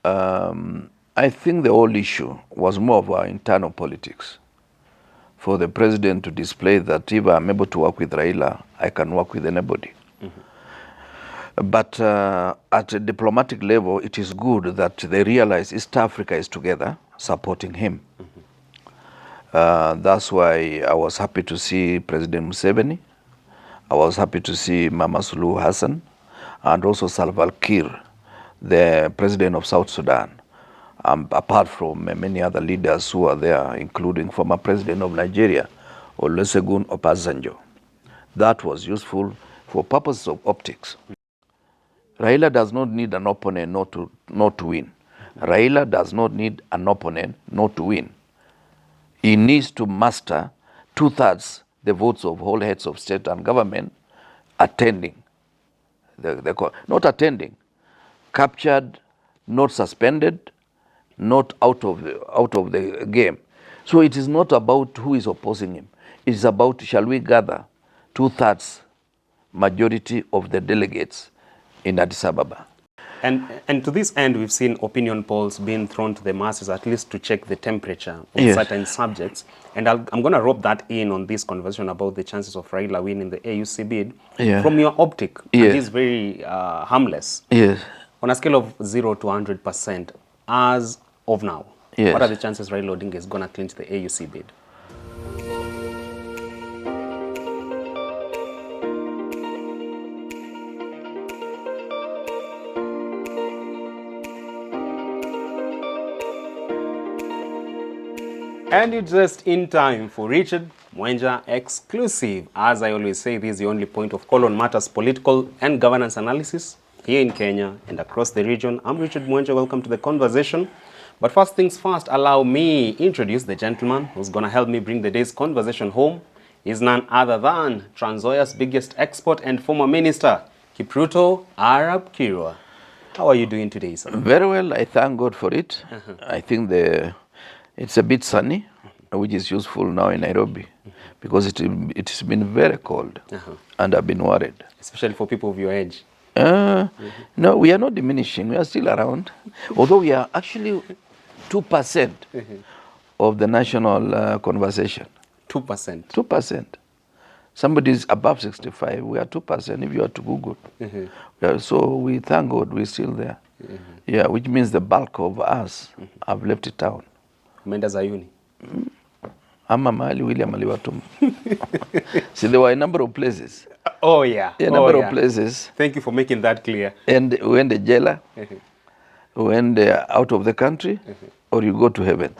I think the whole issue was more of our internal politics. For the president to display that if I'm able to work with Raila, I can work with anybody. But at a diplomatic level, it is good that they realize East Africa is together supporting him. That's why I was happy to see President Museveni. I was happy to see Mama Suluhu Hassan and also Salva Kiir, the president of South Sudan, apart from many other leaders who are there, including former president of Nigeria, Olusegun Obasanjo. That was useful for purposes of optics. Raila does not need an opponent not to win. Raila does not need an opponent not to win. He needs to master 2/3 the votes of all heads of state and government attending, not attending, captured, not suspended, not out of the game. So it is not about who is opposing him. It is about, shall we gather 2/3 majority of the delegates in Addis Ababa. And to this end, we've seen opinion polls being thrown to the masses, at least to check the temperature of certain subjects. And I'm going to rope that in on this conversation about the chances of Raila winning the AUC bid. From your optic, and he's very harmless. On a scale of 0 to 100%, as of now, what are the chances Raila Odinga is going to clinch the AUC bid? And it's just in time for Richard Mwenja exclusive. As I always say, this is the only point of call on matters political and governance analysis here in Kenya and across the region. I'm Richard Mwenja. Welcome to the conversation. But first things first, allow me introduce the gentleman who's going to help me bring the day's conversation home. He's none other than Trans Nzoia's biggest export and former minister, Ruto Arab Kirwa. How are you doing today, sir? Very well. I thank God for it. I think it's a bit sunny, which is useful now in Nairobi, because it's been very cold, and I've been worried. Especially for people of your age. No, we are not diminishing. We are still around, although we are actually 2% of the national conversation. 2%? 2%. Somebody is above 65. We are 2% if you are to Google. So we thank God we're still there. Yeah, which means the bulk of us have left it town. Menda Zayuni. Ama mahali William aliwatuma. See, there were a number of places. Oh, yeah. A number of places. Thank you for making that clear. And when the jailer, when they are out of the country, or you go to heaven.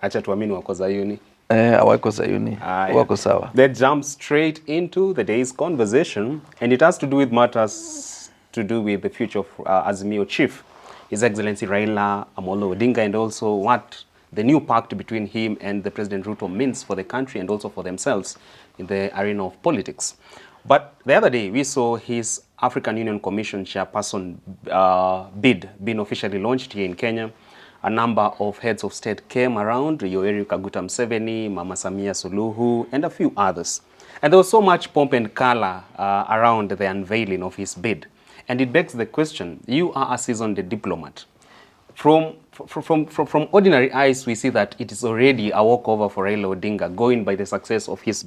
Acha tuamini wako Zayuni. Wako Zayuni. Wako sawa. Let's jump straight into the day's conversation, and it has to do with matters to do with the future of Azimio Chief, His Excellency Raila Amolo Odinga, and also what the new pact between him and the President Ruto means for the country and also for themselves in the arena of politics. But the other day, we saw his African Union Commission chairperson bid being officially launched here in Kenya. A number of heads of state came around, Yoweri Kaguta Museveni, Mama Samia Suluhu, and a few others. And there was so much pomp and color around the unveiling of his bid. And it begs the question, you are a seasoned diplomat. From ordinary eyes, we see that it is already a walkover for Raila Odinga, going by the success of his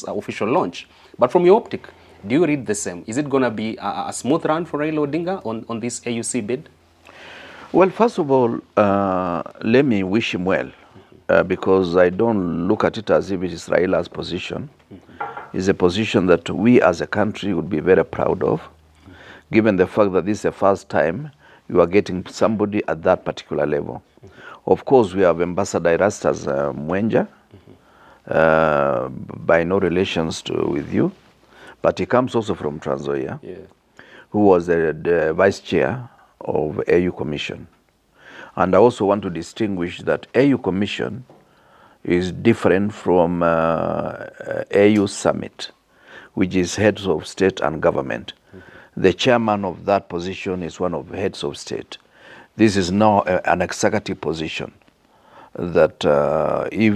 official launch. But from your optic, do you read the same? Is it going to be a smooth run for Raila Odinga on this AUC bid? Well, first of all, let me wish him well, because I don't look at it as if it is Raila's position. It's a position that we as a country would be very proud of, given the fact that this is the first time you are getting somebody at that particular level. Of course, we have Ambassador Erastus Mwenja, by no relations with you, but he comes also from Trans Nzoia, who was the vice chair of AU Commission. And I also want to distinguish that AU Commission is different from AU Summit, which is heads of state and government. The chairman of that position is one of the heads of state. This is now an executive position that if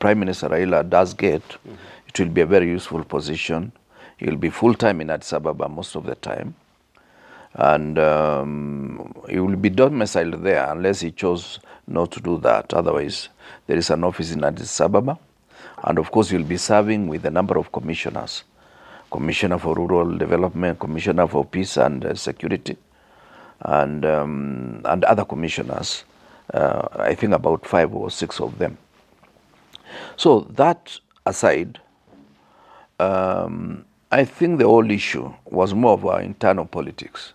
Prime Minister Raila does get, it will be a very useful position. He will be full-time in Addis Ababa most of the time. And he will be domiciled there unless he chose not to do that. Otherwise, there is an office in Addis Ababa. And of course, he'll be serving with a number of commissioners. Commissioner for Rural Development, Commissioner for Peace and Security, and other commissioners. I think about 5 or 6 of them. So that aside, I think the whole issue was more of our internal politics.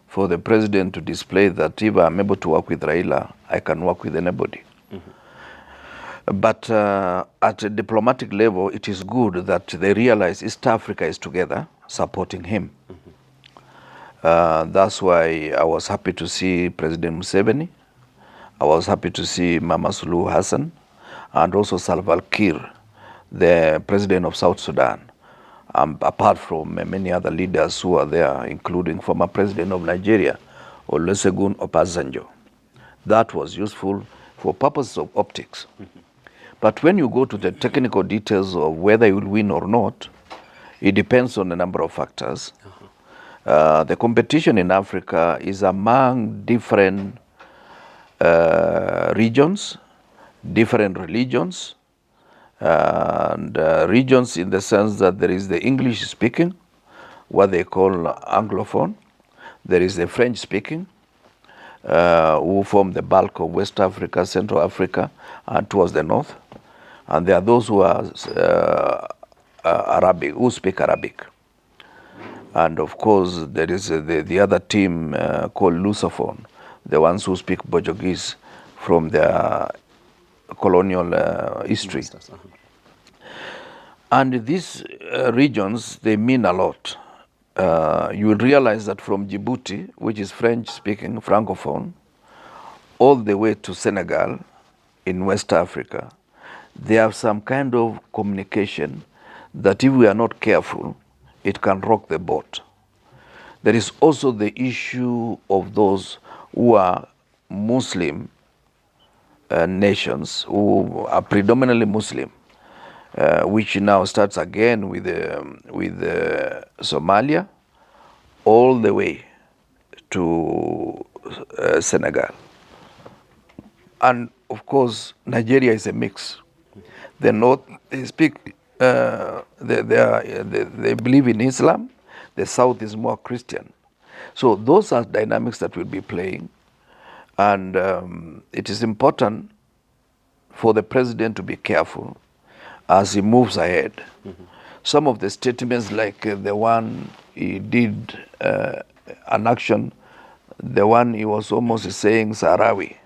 For the president to display that if I'm able to work with Raila, I can work with anybody. But at a diplomatic level, it is good that they realize East Africa is together supporting him. That's why I was happy to see President Museveni. I was happy to see Mama Suluhu Hassan and also Salva Kiir, the president of South Sudan, apart from many other leaders who are there, including former president of Nigeria, Olusegun Obasanjo. That was useful for purposes of optics. But when you go to the technical details of whether you will win or not, it depends on a number of factors. The competition in Africa is among different regions, different religions, and regions in the sense that there is the English speaking, what they call Anglophone, there is the French speaking, who form the bulk of West Africa, Central Africa, and towards the north. And there are those who are Arabic, who speak Arabic. And of course, there is the other team called Lusophone, the ones who speak Portuguese from their colonial history. And these regions, they mean a lot. You will realize that from Djibouti, which is French-speaking, Francophone, all the way to Senegal in West Africa, they have some kind of communication that if we are not careful, it can rock the boat. There is also the issue of those who are Muslim nations, who are predominantly Muslim, which now starts again with Somalia, all the way to Senegal. And of course, Nigeria is a mix. The north, they speak, they believe in Islam. The south is more Christian. So those are dynamics that will be playing. And it is important for the president to be careful as he moves ahead. Some of the statements, like the one he did an action, the one he was almost saying Sahrawi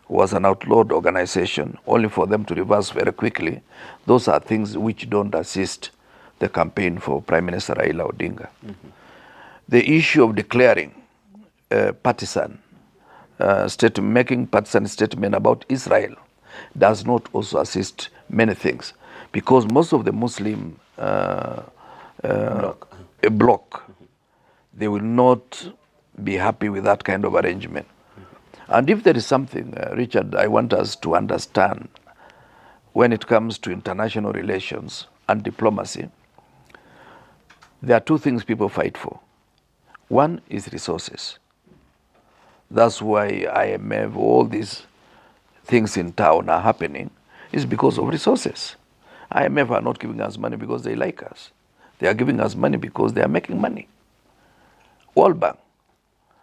was an outlawed organization, only for them to reverse very quickly. Those are things which don't assist the campaign for Prime Minister Raila Odinga. The issue of declaring partisan making partisan statement about Israel does not also assist many things, because most of the Muslim bloc, they will not be happy with that kind of arrangement. And if there is something, Richard, I want us to understand when it comes to international relations and diplomacy, there are 2 things people fight for. One is resources. That's why IMF, all these things in town are happening, is because of resources. IMF are not giving us money because they like us. They are giving us money because they are making money. World Bank.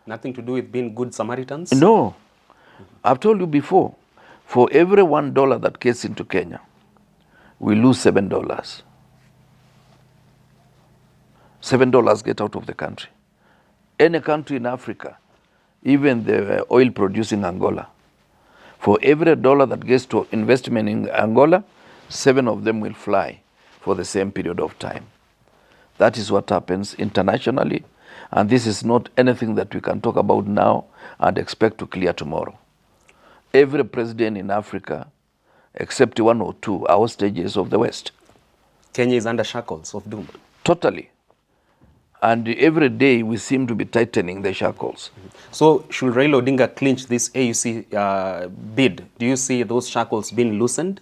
Nothing to do with being good Samaritans? No. I've told you before, for every $1 that gets into Kenya, we lose $7. $7 get out of the country. Any country in Africa, even the oil producing Angola, for every $1 that gets to investment in Angola, 7 of them will fly for the same period of time. That is what happens internationally, and this is not anything that we can talk about now and expect to clear tomorrow. Every president in Africa, except 1 or 2, are hostages of the West. Kenya is under shackles of doom. Totally. And every day we seem to be tightening the shackles. So should Raila Odinga clinch this AUC bid? Do you see those shackles being loosened,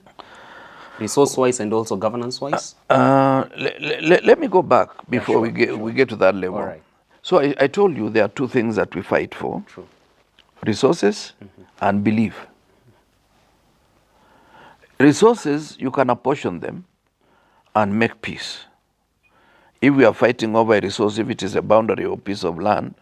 resource-wise and also governance-wise? Let me go back before we get to that level. All right. So I told you there are two things that we fight for. True. Resources and belief. Resources, you can apportion them and make peace. If we are fighting over a resource, if it is a boundary or piece of land,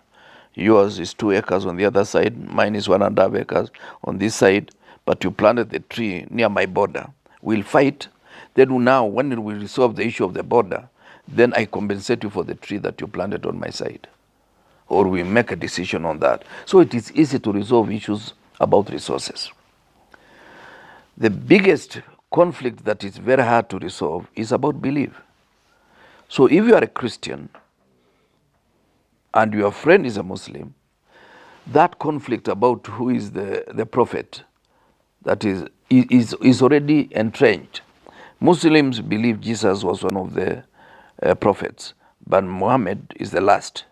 yours is 2 acres on the other side, mine is 1.5 acres on this side, but you planted the tree near my border, we'll fight. Then now, when we resolve the issue of the border, then I compensate you for the tree that you planted on my side. Or we make a decision on that. So it is easy to resolve issues about resources. The biggest conflict that is very hard to resolve is about belief. So if you are a Christian and your friend is a Muslim, that conflict about who is the prophet, that is already entrenched. Muslims believe Jesus was one of the prophets, but Muhammad is the last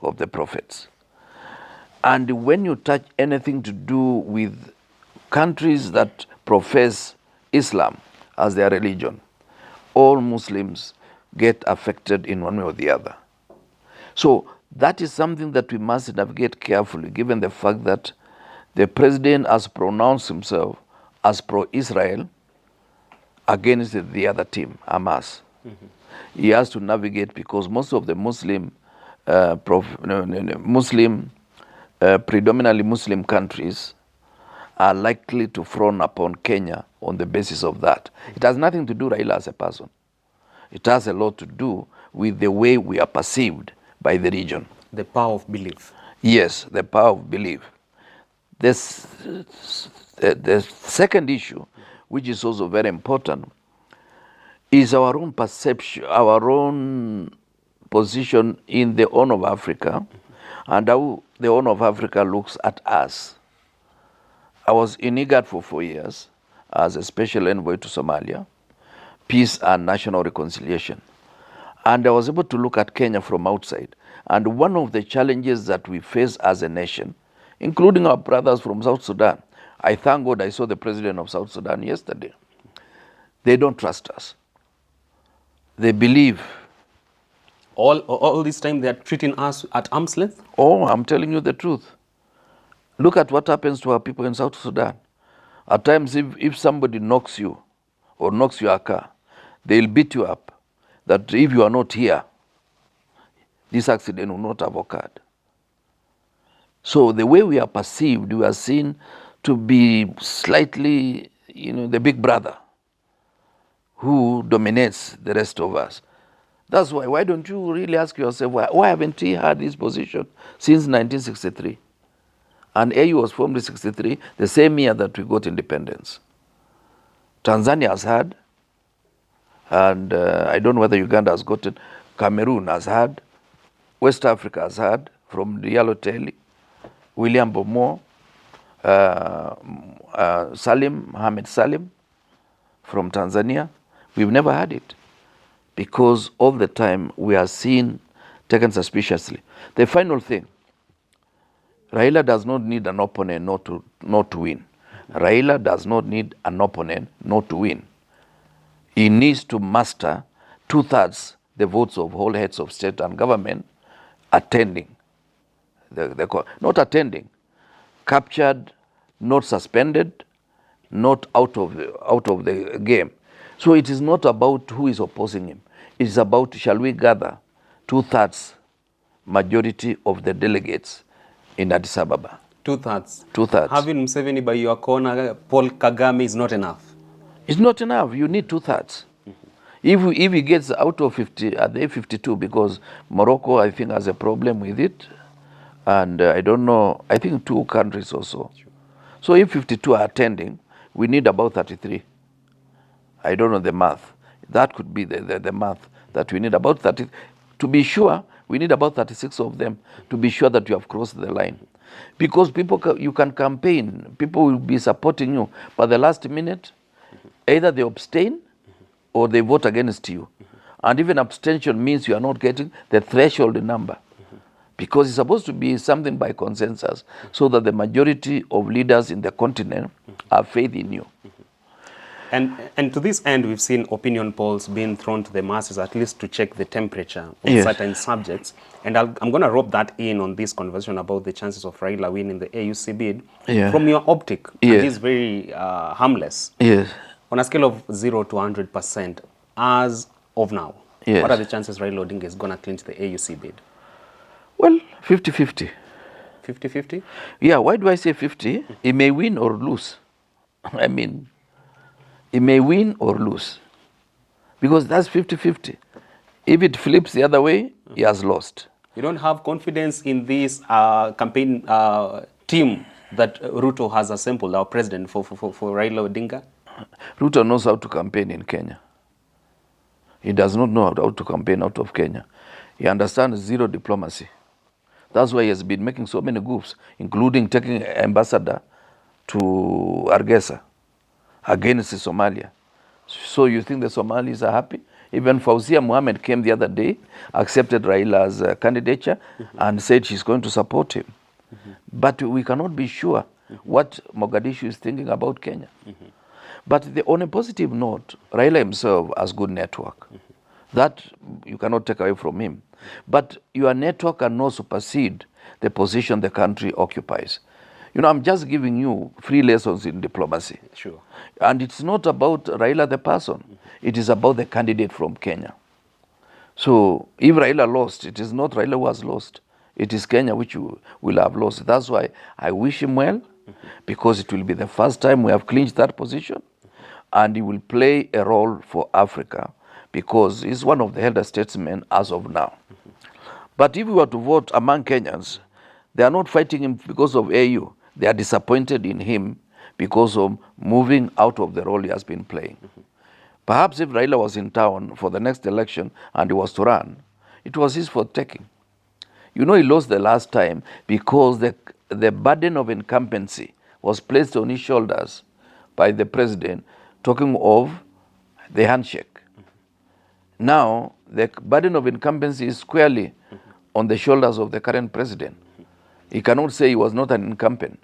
of the prophets. And when you touch anything to do with countries that profess Islam as their religion, all Muslims get affected in one way or the other. So that is something that we must navigate carefully, given the fact that the president has pronounced himself as pro-Israel against the other team, Hamas. He has to navigate because most of the predominantly Muslim countries are likely to frown upon Kenya on the basis of that. It has nothing to do with Raila as a person. It has a lot to do with the way we are perceived by the region. The power of belief. Yes, the power of belief. The second issue, which is also very important, is our own perception, our own position in the Horn of Africa, and how the Horn of Africa looks at us. I was in IGAD for 4 years as a special envoy to Somalia, peace and national reconciliation. And I was able to look at Kenya from outside. And one of the challenges that we face as a nation, including our brothers from South Sudan, I thank God I saw the president of South Sudan yesterday. They don't trust us. They believe. All this time they are treating us at arm's length? Oh, I'm telling you the truth. Look at what happens to our people in South Sudan. At times, if somebody knocks you or knocks your car, they'll beat you up. That if you are not here, this accident will not have occurred. So the way we are perceived, we are seen to be slightly, the big brother who dominates the rest of us. That's why don't you really ask yourself, why haven't we had this position since 1963? And AU was formed in 1963, the same year that we got independence. Tanzania has had, and I don't know whether Uganda has gotten, Cameroon has had, West Africa has had, from Diallo Telly, William Bomo, Mohamed Salim from Tanzania. We've never had it because all the time we are seen, taken suspiciously. The final thing, Raila does not need an opponent not to win. Raila does not need an opponent not to win. He needs to master 2/3 the votes of all heads of state and government attending. Not attending, captured, not suspended, not out of the game. So it is not about who is opposing him. It is about, shall we gather 2/3 majority of the delegates in Addis Ababa. 2/3. 2/3. Having Museveni by your corner, Paul Kagame, is not enough. It's not enough. You need 2/3. If he gets out of 50, are they 52? Because Morocco, I think, has a problem with it. And I don't know, I think 2 countries also. Sure. So if 52 are attending, we need about 33. I don't know the math. That could be the math, that we need about 30. To be sure, we need about 36 of them to be sure that you have crossed the line. Because you can campaign, people will be supporting you, but the last minute, either they abstain or they vote against you. And even abstention means you are not getting the threshold number. Because it's supposed to be something by consensus, so that the majority of leaders in the continent have faith in you. And to this end, we've seen opinion polls being thrown to the masses, at least to check the temperature of Yes. certain subjects. And I'm going to rope that in on this conversation about the chances of Raila winning the AUC bid. Yeah. From your optic, Yes. and he's very harmless. Yes. On a scale of 0 to 100%, as of now, Yes. what are the chances Raila Odinga is going to clinch the AUC bid? Well, 50-50. 50-50? Yeah, why do I say 50? He may win or lose. I mean, he may win or lose. Because that's 50-50. If it flips the other way, he has lost. You don't have confidence in this campaign team that Ruto has assembled, our president, for Raila Odinga? Ruto knows how to campaign in Kenya. He does not know how to campaign out of Kenya. He understands zero diplomacy. That's why he has been making so many goofs, including taking ambassador to Hargeisa against Somalia. So you think the Somalis are happy? Even Fauzia Mohammed came the other day, accepted Raila's candidature, and said she's going to support him. But we cannot be sure what Mogadishu is thinking about Kenya. But on a positive note, Raila himself has good network. That you cannot take away from him. But your network cannot supersede the position the country occupies. You know, I'm just giving you free lessons in diplomacy. Sure. And it's not about Raila the person. It is about the candidate from Kenya. So if Raila lost, it is not Raila who has lost. It is Kenya which will have lost. That's why I wish him well, because it will be the first time we have clinched that position. And he will play a role for Africa, because he's one of the elder statesmen as of now. But if we were to vote among Kenyans, they are not fighting him because of AU. They are disappointed in him because of moving out of the role he has been playing. Perhaps if Raila was in town for the next election and he was to run, it was his for taking. You know, he lost the last time because the burden of incumbency was placed on his shoulders by the president, talking of the handshake. Now, the burden of incumbency is squarely on the shoulders of the current president. He cannot say he was not an incumbent.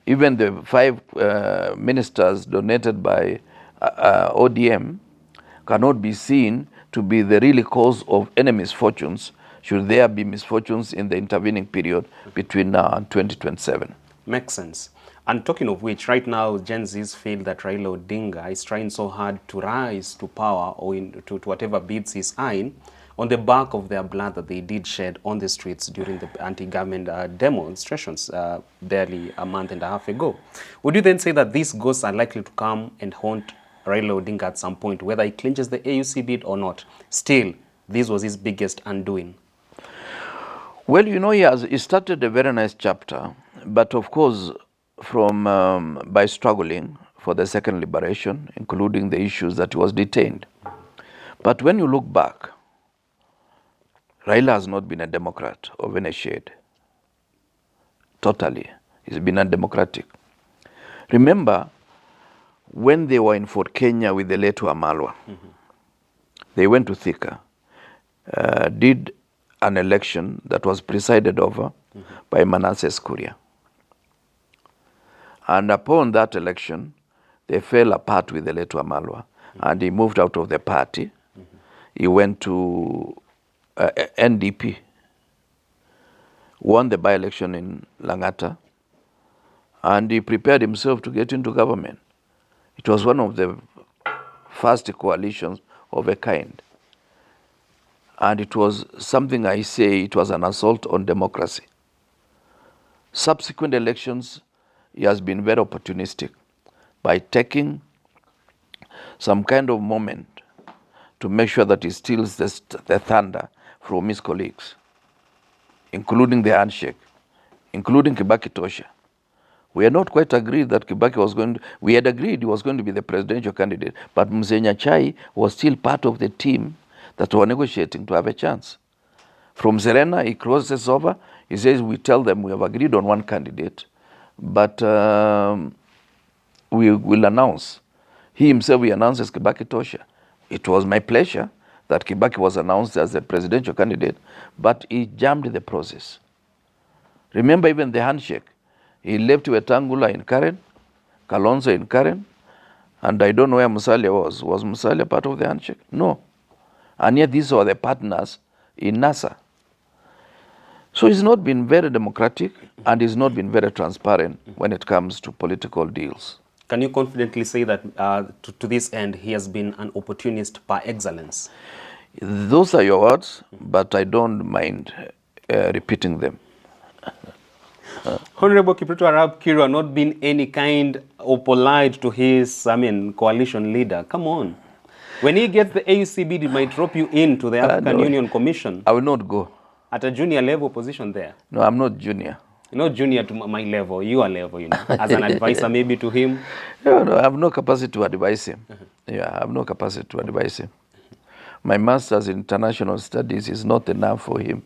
Even the 5 ministers donated by ODM cannot be seen to be the real cause of any misfortunes, should there be misfortunes in the intervening period between now and 2027. Makes sense. And talking of which, right now, Gen Zs feel that Raila Odinga is trying so hard to rise to power or to whatever bids he's eyeing on the back of their blood that they did shed on the streets during the anti-government demonstrations barely a month and a half ago. Would you then say that these ghosts are likely to come and haunt Raila Odinga at some point, whether he clinches the AUC bid or not? Still, this was his biggest undoing. Well, you know, he started a very nice chapter, but of course, by struggling for the second liberation, including the issues that he was detained. But when you look back, Raila has not been a Democrat of any shade. Totally. He's been undemocratic. Remember, when they were in Fort Kenya with the late Wamalwa, they went to Thika, did an election that was presided over by Manasseh Kuria. And upon that election, they fell apart with the late Wamalwa, and he moved out of the party. He went to NDP, won the by-election in Langata, and he prepared himself to get into government. It was one of the first coalitions of a kind. And it was something I say, it was an assault on democracy. Subsequent elections, he has been very opportunistic by taking some kind of moment to make sure that he steals the thunder from his colleagues, including the handshake, including Kibaki Tosha. We had not quite agreed that Kibaki was going to, we had agreed he was going to be the presidential candidate, but Mzee Nyachai was still part of the team that were negotiating to have a chance. From Serena, he crosses over, he says, we tell them we have agreed on one candidate, but we will announce. He himself, he announces Kibaki Tosha. It was my pleasure that Kibaki was announced as the presidential candidate, but he jammed the process. Remember even the handshake. He left Wetangula in Karen, Kalonzo in Karen, And I don't know where Musalia was. Was Musalia part of the handshake? No. And yet these are the partners in NASA. So it's not been very democratic and it's not been very transparent when it comes to political deals. Can you confidently say that to this end, he has been an opportunist par excellence? Those are your words, but I don't mind repeating them. Honorable Kipruto Arap Kiro not been any kind of polite to his, coalition leader. Come on. When he gets the AUC bid, it might drop you into the African Union Commission. I will not go. At a junior level position there. No, I'm not junior. You're not junior to my level, your level, as an advisor maybe to him. No, I have no capacity to advise him. Yeah, I have no capacity to advise him. My master's in international studies is not enough for him.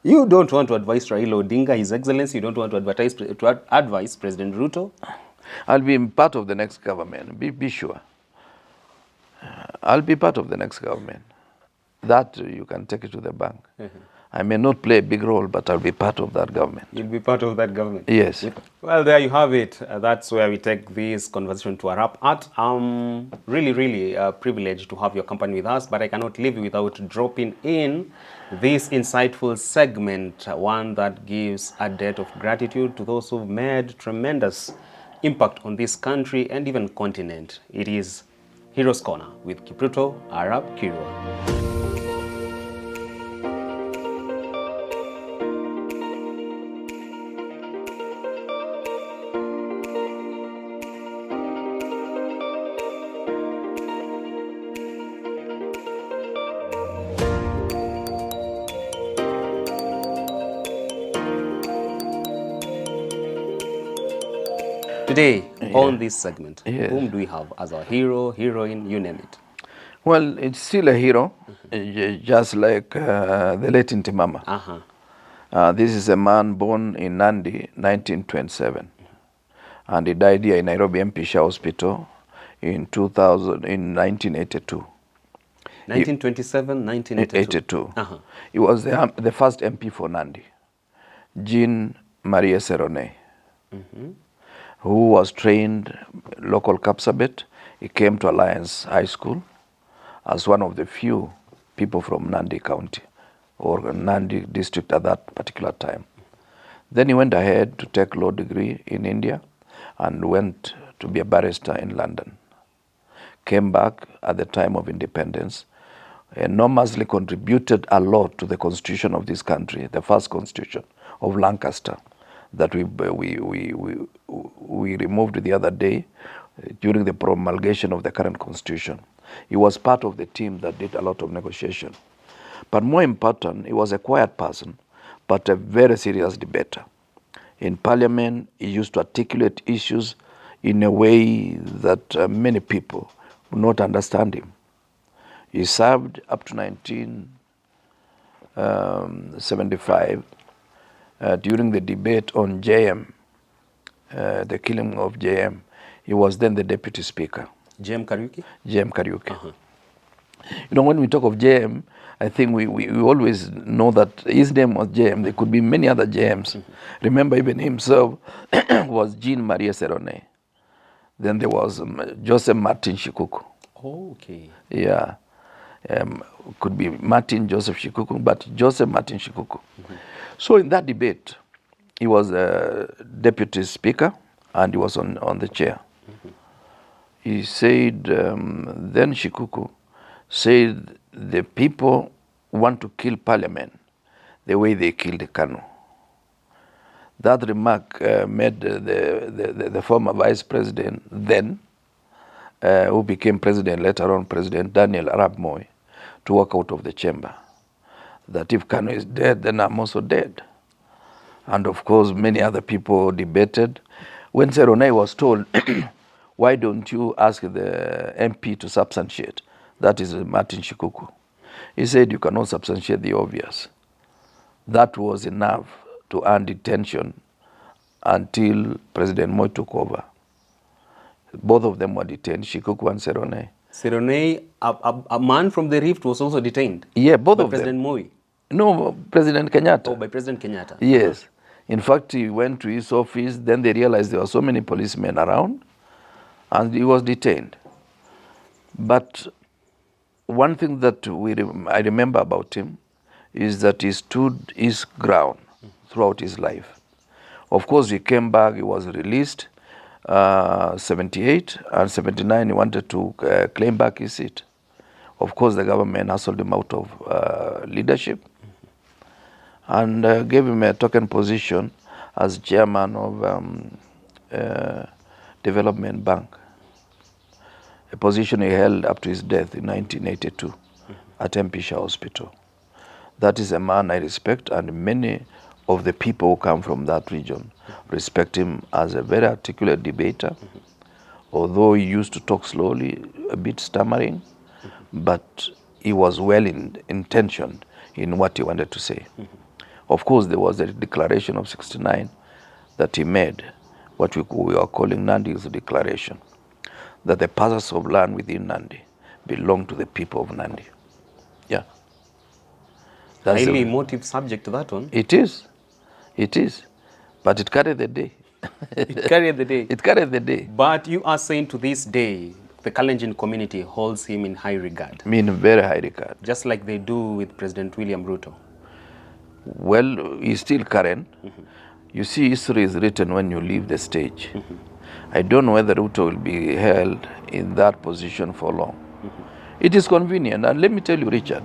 You don't want to advise Raila Odinga, His Excellency. You don't want to advise President Ruto. I'll be part of the next government. Be sure. I'll be part of the next government. That you can take it to the bank. I may not play a big role, but I'll be part of that government. You'll be part of that government? Yes. Well, there you have it. That's where we take this conversation to a wrap at. Really privileged to have your company with us, but I cannot leave you without dropping in this insightful segment, one that gives a debt of gratitude to those who've made tremendous impact on this country and even continent. It is Heroes Corner with Kipruto Arap Kiro. Today, on this segment, whom do we have as our hero, heroine, you name it? Well, it's still a hero, just like the late Intimama. This is a man born in Nandi, 1927. And he died here in Nairobi Mpisha Hospital in 1982. 1927, 1982. He was the first MP for Nandi, Jean Marie Serone. Who was trained local Kapsabet. He came to Alliance High School as one of the few people from Nandi County or Nandi district at that particular time. Then he went ahead to take law degree in India and went to be a barrister in London. Came back at the time of independence, enormously contributed a lot to the constitution of this country, the first constitution of Lancaster, that we removed the other day during the promulgation of the current constitution. He was part of the team that did a lot of negotiation. But more important, he was a quiet person, but a very serious debater. In parliament, he used to articulate issues in a way that many people would not understand him. He served up to 1975 during the debate on JM, the killing of JM. He was then the deputy speaker. JM Kariuki? JM Kariuki. When we talk of JM, I think we always know that his name was JM. There could be many other JMs. Remember, even himself was Jean Marie Serone. Then there was Joseph Martin Shikuku. Oh, okay. Yeah. Could be Martin Joseph Shikuku, but Joseph Martin Shikuku. So in that debate, he was a deputy speaker and he was on the chair. He said, then Shikuku said, the people want to kill parliament the way they killed Kanu. That remark made the former vice president then, who became president later on, President Daniel Arap Moi, to walk out of the chamber. That if Kanu is dead, then I'm also dead. And of course, many other people debated. When Serone was told, why don't you ask the MP to substantiate? That is Martin Shikuku. He said, you cannot substantiate the obvious. That was enough to earn detention until President Moi took over. Both of them were detained, Shikuku and Serone. Serone, a man from the Rift, was also detained? Yeah, both of President them. Moi? No, President Kenyatta. Oh, by President Kenyatta. Yes. In fact, he went to his office, then they realized there were so many policemen around. and he was detained. But one thing that I remember about him is that he stood his ground throughout his life. Of course, he came back, he was released, 78 and 79, he wanted to claim back his seat. Of course, the government hustled him out of leadership and gave him a token position as chairman of Development Bank, a position he held up to his death in 1982 at Mpisha Hospital. That is a man I respect, and many of the people who come from that region respect him as a very articulate debater, although he used to talk slowly, a bit stammering, but he was well intentioned in what he wanted to say. Of course, there was a declaration of 69 that he made, what we are calling Nandi's declaration, that the parcels of land within Nandi belong to the people of Nandi. Yeah. That's highly emotive subject, that one. It is. It is. But it carried the day. It carried the day. It carried the day. But you are saying to this day, the Kalenjin community holds him in high regard. I mean, very high regard. Just like they do with President William Ruto. Well, he's still current. You see, history is written when you leave the stage. I don't know whether Ruto will be held in that position for long. It is convenient. And let me tell you, Richard,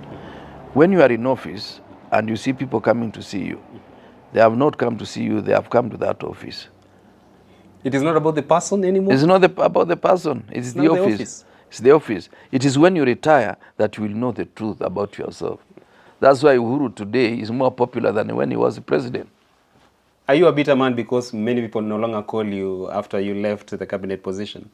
when you are in office and you see people coming to see you, they have not come to see you, they have come to that office. It is not about the person anymore? It's not about the person, it's the office. It's the office. It is when you retire that you will know the truth about yourself. That's why Uhuru today is more popular than when he was president. Are you a bitter man because many people no longer call you after you left the cabinet position?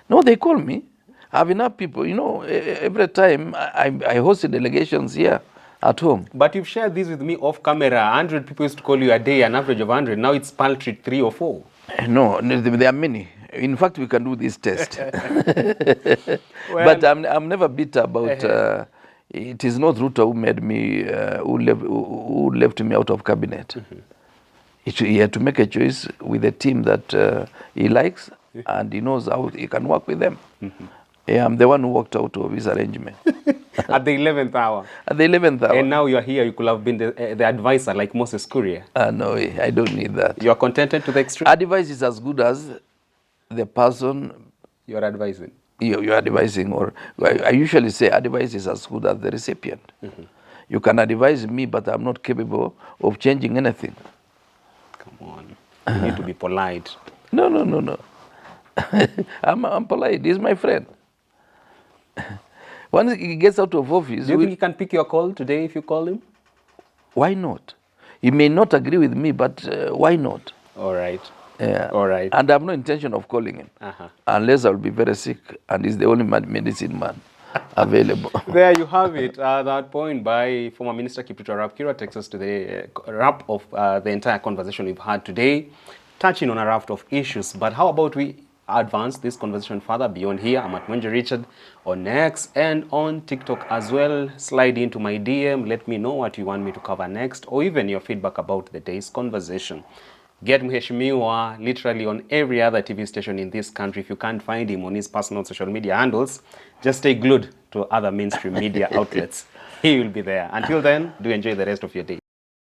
No, they call me. I have enough people. You know, every time I host delegations here at home. But you've shared this with me off camera. 100 people used to call you a day, an average of 100. Now it's paltry 3 or 4. No, there are many. In fact, we can do this test. Well, but I'm never bitter about... it is not Ruto who made me, who left me out of cabinet. He had to make a choice with a team that he likes, and he knows how he can work with them. Yeah, I'm the one who walked out of his arrangement. At the 11th hour. At the 11th hour. And now you are here, you could have been the advisor like Moses Kuria. No, I don't need that. You are contented to the extreme? Advice is as good as the person you are advising. You are advising, or I usually say advice is as good as the recipient. You can advise me, but I'm not capable of changing anything. Come on. You need to be polite. No. I'm polite. He's my friend. Once he gets out of office... Do you think he can pick your call today if you call him? Why not? He may not agree with me, but why not? All right. Yeah. All right. And I have no intention of calling him, unless I will be very sick, and he's the only medicine man available. There you have it. That point by former Minister Kipchumba Rapkira takes us to the wrap of the entire conversation we've had today, touching on a raft of issues. But how about we advance this conversation further beyond here? I'm at Mwenje Richard on X and on TikTok as well. Slide into my DM. Let me know what you want me to cover next, or even your feedback about the day's conversation. Get Mheshimiwa literally on every other TV station in this country. If you can't find him on his personal social media handles, just stay glued to other mainstream media outlets. He will be there. Until then, do enjoy the rest of your day.